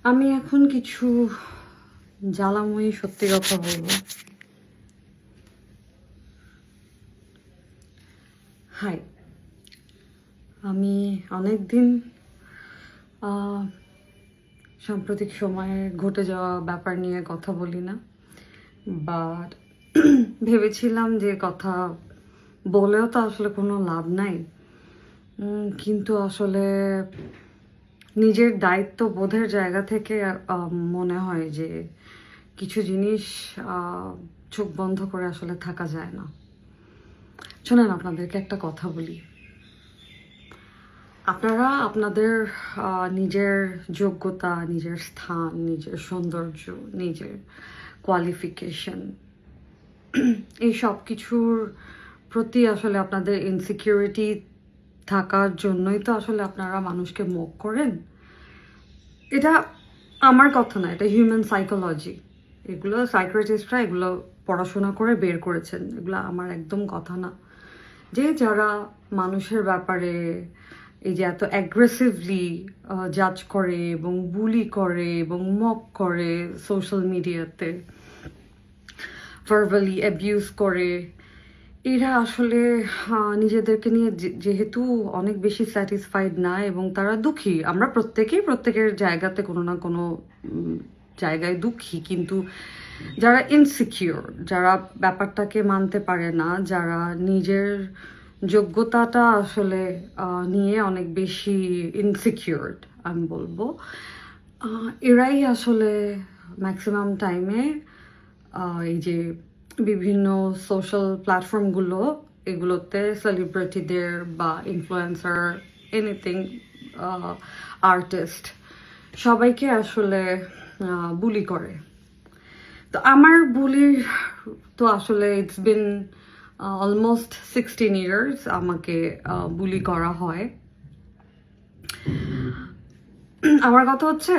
আমি এখন কিছু জ্বালাময়ী সত্যি কথা বলবো। হাই, আমি অনেকদিন সাম্প্রতিক সময়ে ঘটে যাওয়া ব্যাপার নিয়ে কথা বলি না, বাট ভেবেছিলাম যে কথা বলেও তো আসলে কোনো লাভ নাই। কিন্তু আসলে নিজের দায়িত্ব বোধের জায়গা থেকে মনে হয় যে কিছু জিনিস চোখ বন্ধ করে আসলে থাকা যায় না। শোনেন, আপনাদেরকে একটা কথা বলি। আপনারা আপনাদের নিজের যোগ্যতা, নিজের স্থান, নিজের সৌন্দর্য, নিজের কোয়ালিফিকেশন, এই সব কিছুর প্রতি আসলে আপনাদের ইনসিকিউরিটি থাকার জন্যই তো আসলে আপনারা মানুষকে মুখ করেন। এটা আমার কথা না, এটা হিউম্যান সাইকোলজি। এগুলো সাইকিয়াট্রিস্টরা এগুলো পড়াশোনা করে বের করেছেন, এগুলো আমার একদম কথা না। যে যারা মানুষের ব্যাপারে এই যে এত অ্যাগ্রেসিভলি জাজ করে এবং বুলি করে এবং মক করে, সোশ্যাল মিডিয়াতে ভার্বালি অ্যাবিউজ করে, এরা আসলে নিজেদেরকে নিয়ে যেহেতু অনেক বেশি স্যাটিসফাইড না এবং তারা দুঃখী। আমরা প্রত্যেকেই প্রত্যেকের জায়গাতে কোনো না কোনো জায়গায় দুঃখী, কিন্তু যারা ইনসিকিউর, যারা ব্যাপারটাকে মানতে পারে না, যারা নিজের যোগ্যতাটা আসলে নিয়ে অনেক বেশি ইনসিকিউরড আমি বলবো, এরাই আসলে ম্যাক্সিমাম টাইমে এই যে বিভিন্ন সোশ্যাল প্ল্যাটফর্মগুলো, এগুলোতে সেলিব্রিটিদের বা ইনফ্লুয়েন্সার, এনিথিং, আর্টিস্ট, সবাইকে আসলে বুলি করে। তো আমার বুলি তো আসলে ইটস বিন অলমোস্ট 16 ইয়ার্স আমাকে বুলি করা হয়। আমার কথা হচ্ছে,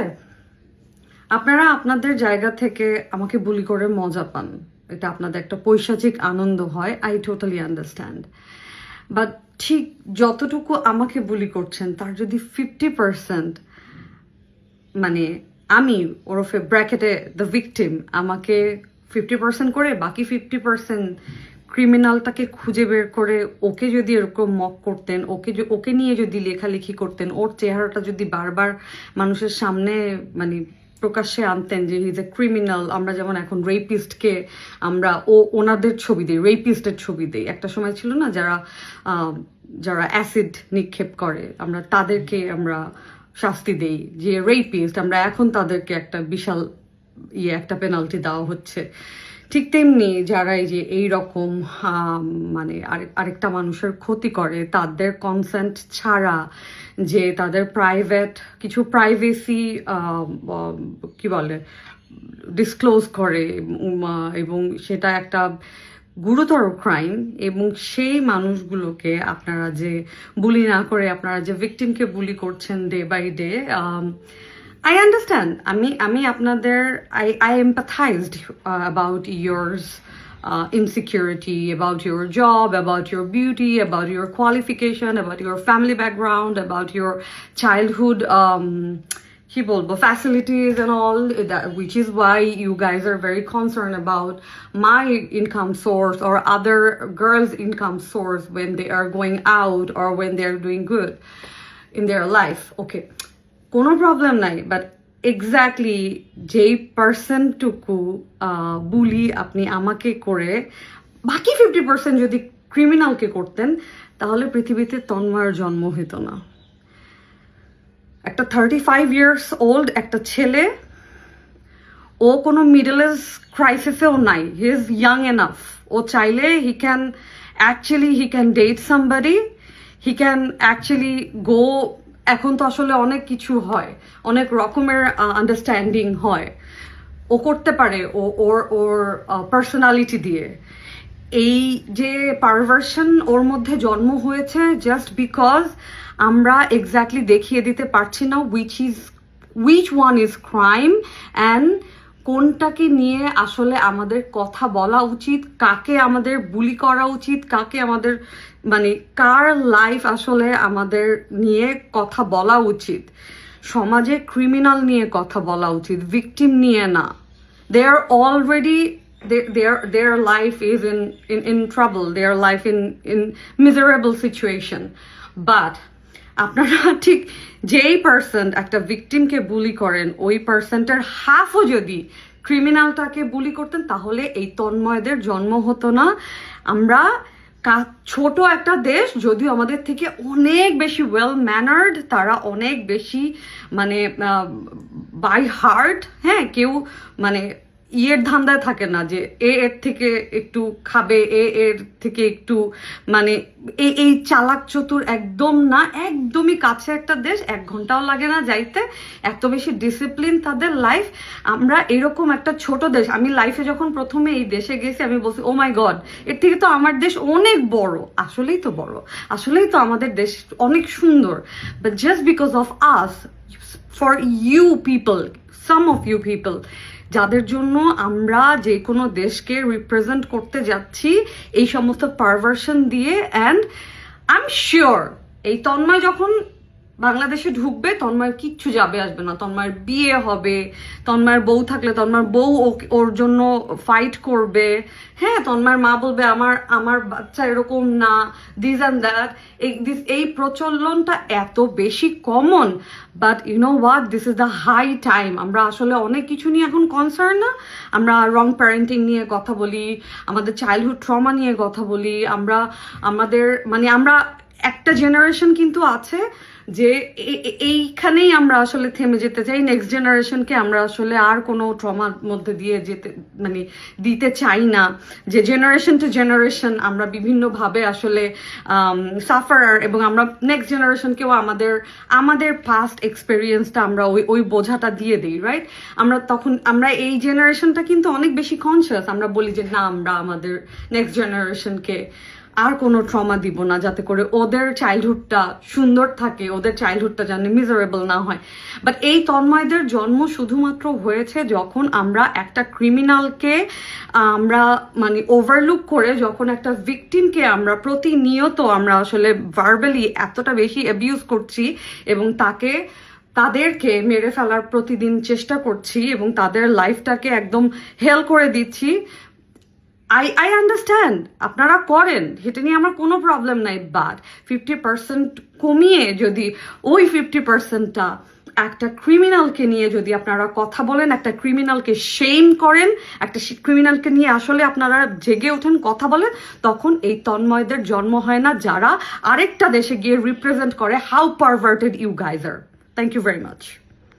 আপনারা আপনাদের জায়গা থেকে আমাকে বুলি করে মজা পান, এটা আপনাদের একটা পৈশাচিক আনন্দ হয়, আই টোটালি আন্ডারস্ট্যান্ড। বাট ঠিক যতটুকু আমাকে বুলি করছেন তার যদি 50%, মানে আমি ওরফে ব্র্যাকেটে দ্য ভিকটিম, আমাকে 50% করে বাকি 50% ক্রিমিনালটাকে খুঁজে বের করে ওকে যদি এরকম মক করতেন, ওকে নিয়ে যদি লেখালেখি করতেন, ওর চেহারাটা যদি বারবার মানুষের সামনে মানে প্রকাশ্যে আনতেন যে ইজ এ ক্রিমিনাল। আমরা যেমন এখন রেপিস্টকে আমরা ওনাদের ছবি দিই, রেপিস্টের ছবি দিই। একটা সময় ছিল না, যারা অ্যাসিড নিক্ষেপ করে আমরা তাদেরকে আমরা শাস্তি দেই যে রেপিস্ট, আমরা এখন তাদেরকে একটা বিশাল একটা পেনাল্টি দেওয়া হচ্ছে। ঠিক তেমনি যারা এই যে এইরকম মানে আরেকটা মানুষের ক্ষতি করে তাদের কনসেন্ট ছাড়া, যে তাদের প্রাইভেট কিছু প্রাইভেসি কি বলে ডিসক্লোজ করে, এবং সেটা একটা গুরুতর ক্রাইম, এবং সেই মানুষগুলোকে আপনারা যে বুলি না করে আপনারা যে ভিকটিমকে বুলি করছেন day by day, I understand. আমি আপনাদের I empathized about yours insecurity, about your job, about your beauty, about your qualification, about your family background, about your childhood কি বলবো facilities and all that, which is why you guys are very concerned about my income source or other girls' income source when they are going out or when they are doing good in their life. Okay, কোনো problem নাই, but exactly যেই পার্সেন্টটুকু বুলি আপনি আমাকে করে বাকি 50% যদি ক্রিমিনালকে করতেন, তাহলে পৃথিবীতে তন্ময়ের জন্ম হতো না। একটা 35 ইয়ার্স ওল্ড একটা ছেলে, ও কোনো মিডল এজ ক্রাইসিসেও নাই, হি ইজ ইয়াং এনাফ, ও চাইলে he can date somebody, he can actually go. এখন তো আসলে অনেক কিছু হয়, অনেক রকমের আন্ডারস্ট্যান্ডিং হয়, ও করতে পারে ওর পার্সোনালিটি দিয়ে। এই যে পারভার্সন ওর মধ্যে জন্ম হয়েছে জাস্ট বিকজ আমরা এক্স্যাক্টলি দেখিয়ে দিতে পারছি না which one is crime and কোনটাকে নিয়ে আসলে আমাদের কথা বলা উচিত, কাকে আমাদের বুলি করা উচিত, কাকে আমাদের মানে কার লাইফ আসলে আমাদের নিয়ে কথা বলা উচিত। সমাজে ক্রিমিনাল নিয়ে কথা বলা উচিত, ভিকটিম নিয়ে না। দে আর already their life is in trouble, their life in miserable situation. But আপনারা ঠিক যেই পার্সন একটা ভিকটিমকে বুলি করেন, ওই পার্সনটার হাফও যদি ক্রিমিনালটাকে বুলি করতেন, তাহলে এই তন্ময়দের জন্ম হতো না। আমরা ছোট একটা দেশ, যদিও আমাদের থেকে অনেক বেশি ওয়েল ম্যানার্ড, তারা অনেক বেশি মানে বাই হার্ট, হ্যাঁ, কেউ মানে ইয়ের ধান্দায় থাকে না যে এর থেকে একটু খাবে, এর থেকে একটু মানে এই চালাক চতুর একদম না, একদমই কাছে একটা দেশ, 1 ঘন্টাও লাগে না যাইতে, এত বেশি ডিসিপ্লিন তাদের লাইফ। আমরা এরকম একটা ছোট দেশ, আমি লাইফে যখন প্রথমে এই দেশে গেছি আমি বলছি ও মাই গড, এর থেকে তো আমার দেশ অনেক বড়। আসলেই তো বড়, আসলেই তো আমাদের দেশ অনেক সুন্দর। But just because of us, for you people, some of you people, যাদের জন্য আমরা যে কোনো দেশকে রিপ্রেজেন্ট করতে যাচ্ছি এই সমস্ত পারভার্সন দিয়ে, অ্যান্ড আই এম শিওর এই তন্ময় যখন বাংলাদেশে ঢুকবে, তন্ময়ের কিচ্ছু যাবে আসবে না। তন্ময়ের বিয়ে হবে, তন্ময়ের বউ থাকলে তন্ময়ের বউ ওর জন্য ফাইট করবে, হ্যাঁ, তন্ময়ের মা বলবে আমার বাচ্চা এরকম না, দিস অ্যান্ড দ্যাট। এই প্রচলনটা এত বেশি common. But you know what, this is the high time. আমরা আসলে অনেক কিছু নিয়ে এখন কনসার্ন না, আমরা রং প্যারেন্টিং নিয়ে কথা বলি, আমাদের চাইল্ডহুড ট্রমা নিয়ে কথা বলি, আমরা একটা জেনারেশন কিন্তু আছে যে এইখানেই আমরা আসলে থেমে যেতে চাই। নেক্সট জেনারেশনকে আমরা আসলে আর কোনো ট্রমার মধ্যে দিয়ে দিতে চাই না, যে জেনারেশন টু জেনারেশন আমরা বিভিন্নভাবে আসলে সাফারার, এবং আমরা নেক্সট জেনারেশনকেও আমাদের পাস্ট এক্সপেরিয়েন্সটা আমরা ওই বোঝাটা দিয়ে দিই, রাইট? আমরা এই জেনারেশনটা কিন্তু অনেক বেশি কনসিয়াস। আমরা বলি যে না, আমরা আমাদের নেক্সট জেনারেশনকে আর কোনো ট্রমা দিব না, যাতে করে ওদের চাইল্ডহুডটা সুন্দর থাকে, ওদের চাইল্ডহুডটা যেন মিজারেবল না হয়। বাট এই তন্ময়দের জন্ম শুধুমাত্র হয়েছে যখন আমরা একটা ক্রিমিনালকে আমরা মানে ওভারলুক করে, যখন একটা ভিকটিমকে আমরা প্রতিনিয়ত আমরা আসলে ভার্বালি এতটা বেশি অ্যাবিউজ করছি, এবং তাদেরকে মেরে ফেলার প্রতিদিন চেষ্টা করছি, এবং তাদের লাইফটাকে একদম হেল করে দিচ্ছি। I understand আপনারা করেন, সেটা নিয়ে আমার কোনো প্রবলেম নাই। বাট 50% কমিয়ে যদি ওই 50%টা একটা ক্রিমিনালকে নিয়ে যদি আপনারা কথা বলেন, একটা ক্রিমিনালকে শেম করেন, একটা ক্রিমিনালকে নিয়ে আসলে আপনারা জেগে ওঠেন, কথা বলেন, তখন এই তন্ময়দের জন্ম হয় না, যারা আরেকটা দেশে গিয়ে রিপ্রেজেন্ট করে how perverted you guys are. Thank you very much.